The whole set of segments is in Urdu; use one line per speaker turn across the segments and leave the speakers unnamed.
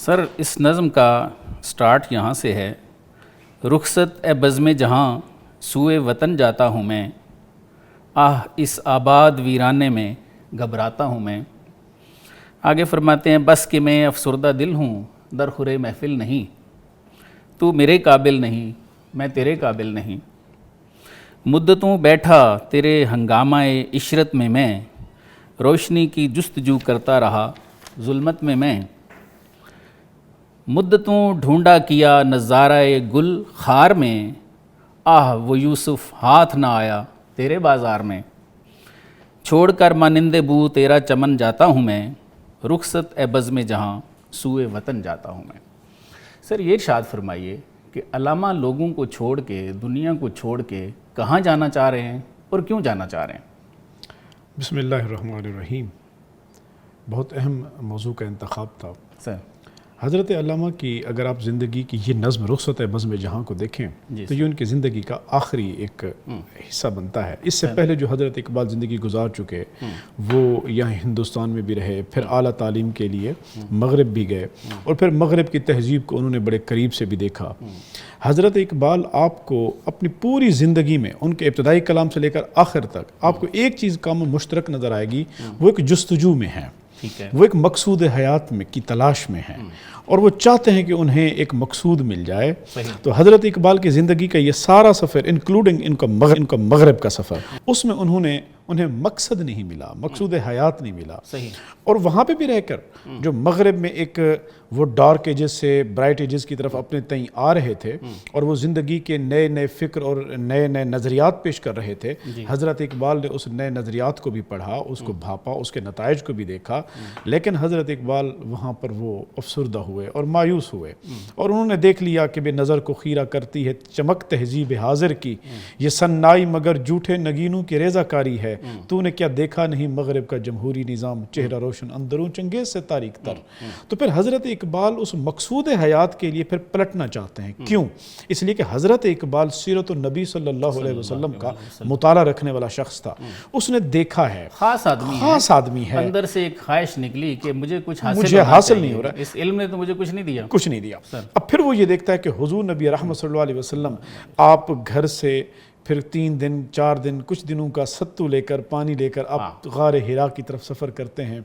سر اس نظم کا سٹارٹ یہاں سے ہے، رخصت اے بزم جہاں سوئے وطن جاتا ہوں میں، آہ اس آباد ویرانے میں گھبراتا ہوں میں۔ آگے فرماتے ہیں بس کہ میں افسردہ دل ہوں، درخورِ محفل نہیں، تو میرے قابل نہیں، میں تیرے قابل نہیں۔ مدتوں بیٹھا تیرے ہنگامہ عشرت میں روشنی کی جستجو کرتا رہا ظلمت میں۔ مدتوں ڈھونڈا کیا نظارہ گل خار میں، آہ وہ یوسف ہاتھ نہ آیا تیرے بازار میں۔ چھوڑ کر مانند بو تیرا چمن جاتا ہوں میں، رخصت اے بزم جہاں سوئے وطن جاتا ہوں میں۔ سر یہ ارشاد فرمائیے کہ علامہ لوگوں کو چھوڑ کے، دنیا کو چھوڑ کے کہاں جانا چاہ رہے ہیں اور کیوں جانا چاہ رہے ہیں؟
بسم اللہ الرحمن الرحیم۔ بہت اہم موضوع کا انتخاب تھا
سر
حضرت علامہ کی۔ اگر آپ زندگی کی یہ نظم رخصت بزم جہاں کو دیکھیں تو یہ ان کی زندگی کا آخری ایک حصہ بنتا ہے۔ اس سے پہلے جو حضرت اقبال زندگی گزار چکے وہ یہاں ہندوستان میں بھی رہے، پھر اعلیٰ تعلیم کے لیے مغرب بھی گئے، اور پھر مغرب کی تہذیب کو انہوں نے بڑے قریب سے بھی دیکھا۔ حضرت اقبال آپ کو اپنی پوری زندگی میں، ان کے ابتدائی کلام سے لے کر آخر تک، آپ کو ایک چیز کام مشترک نظر آئے گی، وہ ایک جستجو میں ہے، وہ ایک مقصود حیات میں کی تلاش میں ہے، اور وہ چاہتے ہیں کہ انہیں ایک مقصود مل جائے۔ تو حضرت اقبال کی زندگی کا یہ سارا سفر، انکلوڈنگ ان کا مغرب کا سفر، اس میں انہیں مقصد نہیں ملا، مقصود حیات نہیں ملا۔ اور وہاں پہ بھی رہ کر جو مغرب میں ایک وہ ڈارک ایجز سے برائٹ ایجز کی طرف اپنے تئیں آ رہے تھے، اور وہ زندگی کے نئے نئے فکر اور نئے نئے نظریات پیش کر رہے تھے، حضرت اقبال نے اس نئے نظریات کو بھی پڑھا، اس کو بھاپا، اس کے نتائج کو بھی دیکھا، لیکن حضرت اقبال وہاں پر وہ افسردہ ہوئے اور مایوس ہوئے، اور انہوں نے دیکھ لیا کہ بے نظر کو خیرہ کرتی ہے چمک تہذیب حاضر کی، یہ سنائی مگر جھوٹے نگینوں کی ریزہ کاری ہے، تو نے کیا دیکھا نہیں مغرب کا جمہوری نظام، چہرہ روشن اندروں چنگیز سے تاریک تر۔ تو پھر حضرت اقبال اس مقصود حیات کے لیے پھر پلٹنا چاہتے ہیں۔ کیوں؟ اس لیے کہ حضرت اقبال سیرت النبی صلی اللہ علیہ وسلم کا مطالعہ رکھنے والا شخص تھا، اس نے دیکھا ہے، خاص آدمی ہے،
اندر سے ایک خواہش نکلی کہ مجھے کچھ
حاصل نہیں ہو رہا،
اس علم نے تو مجھے کچھ نہیں دیا۔
اب پھر وہ یہ دیکھتا ہے کہ حضور نبی رحمت صلی اللہ علیہ وسلم آپ گھر سے پھر 3 دن 4 دن کچھ دنوں کا ستو لے کر، پانی لے کر آپ غار حرا کی طرف سفر کرتے ہیں،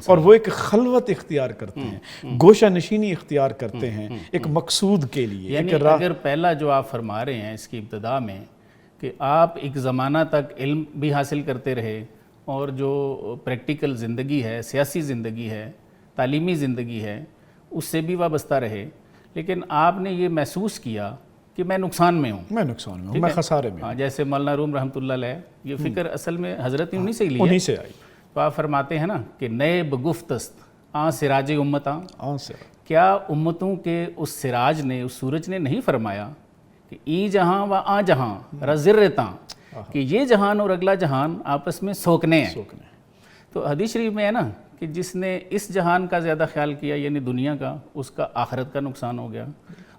اور وہ ایک خلوت اختیار کرتے ہیں، گوشہ نشینی اختیار کرتے ہیں ایک مقصود کے لیے۔
یعنی اگر پہلا جو آپ فرما رہے ہیں اس کی ابتدا میں کہ آپ ایک زمانہ تک علم بھی حاصل کرتے رہے، اور جو پریکٹیکل زندگی ہے، سیاسی زندگی ہے، تعلیمی زندگی ہے، اس سے بھی وابستہ رہے، لیکن آپ نے یہ محسوس کیا کہ میں نقصان میں ہوں،
میں خسارے میں ہوں۔
جیسے مولانا روم رحمۃ اللہ علیہ، یہ فکر اصل میں حضرت نے انہی سے ہی لی ہے،
انہی سے آئی۔
تو آپ فرماتے ہیں نا کہ نئے بگفتست آن سراج امتاں، کیا امتوں کے اس سراج نے، اس سورج نے نہیں فرمایا کہ ای جہاں و آ جہاں رزرتاں، کہ یہ جہان اور اگلا جہان آپس میں سوکنے ہیں۔ تو حدیث شریف میں ہے نا کہ جس نے اس جہان کا زیادہ خیال کیا، یعنی دنیا کا، اس کا آخرت کا نقصان ہو گیا،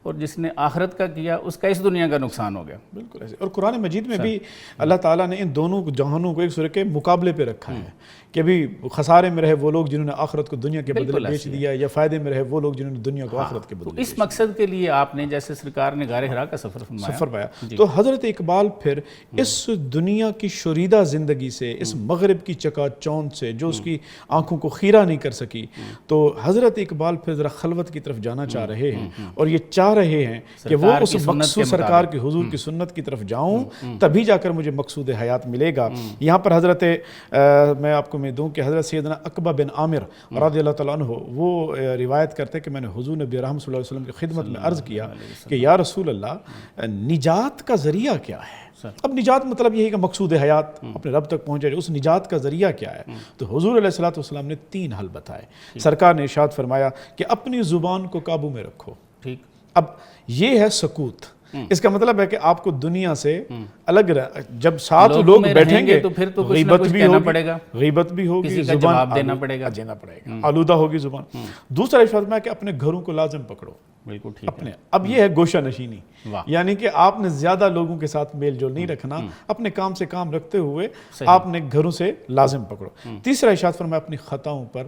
اور جس نے آخرت کا کیا اس کا اس دنیا کا نقصان ہو گیا۔
بالکل ایسے۔ اور قرآن مجید میں بھی اللہ تعالیٰ نے ان دونوں جہانوں کو ایک دوسرے کے مقابلے پہ رکھا ہے کہ بھی خسارے میں رہے وہ لوگ جنہوں نے آخرت کو دنیا کے بدلے بیچ دیا، یا فائدے میں رہے وہ لوگ جنہوں نے دنیا کو آخرت کے بدلے۔
اس مقصد کے لیے آپ نے، جیسے سرکار نے غار حرا کا سفر
پایا، تو حضرت اقبال پھر اس دنیا کی شوریدہ زندگی سے، اس مغرب کی چکا چوند سے جو اس کی آنکھوں کو خیرہ نہیں کر سکی، تو حضرت اقبال پھر ذرا خلوت کی طرف جانا چاہ رہے ہیں، اور یہ چاہ رہے ہیں کہ وہ اس مقصود سرکار کی حضور کی سنت کی طرف جاؤں، تبھی جا کر مجھے مقصود حیات ملے گا۔ یہاں پر حضرت میں آپ کو دوں کہ حضرت سیدنا عقبہ بن عامر رضی اللہ تعالیٰ عنہ وہ روایت کرتے کہ میں نے حضور نبی رحمت صلی اللہ علیہ وسلم کی خدمت میں عرض کیا کہ یا رسول اللہ، نجات کا ذریعہ کیا ہے؟ اب نجات مطلب یہ ہے کہ مقصود حیات اپنے رب تک پہنچے، اس نجات کا ذریعہ کیا ہے؟ تو حضور علیہ السلام نے 3 حل بتائے۔ سرکار نے ارشاد فرمایا کہ اپنی زبان کو قابو میں رکھو۔ اب یہ ہے سکوت، اس کا مطلب ہے کہ آپ کو دنیا سے الگ جب ساتھ لوگ بیٹھیں گے تو پھر غیبت بھی ہوگی،
جواب دینا پڑے گا،
آلودہ ہوگی زبان۔ دوسرا ارشاد ہے کہ اپنے گھروں کو لازم پکڑو، اپنے۔ اب یہ ہے گوشہ نشینی، یعنی کہ آپ نے زیادہ لوگوں کے ساتھ میل جول نہیں رکھنا، اپنے کام سے کام رکھتے ہوئے آپ نے گھروں سے لازم پکڑو۔ تیسرا ارشاد فرمایا اپنی خطاؤں پر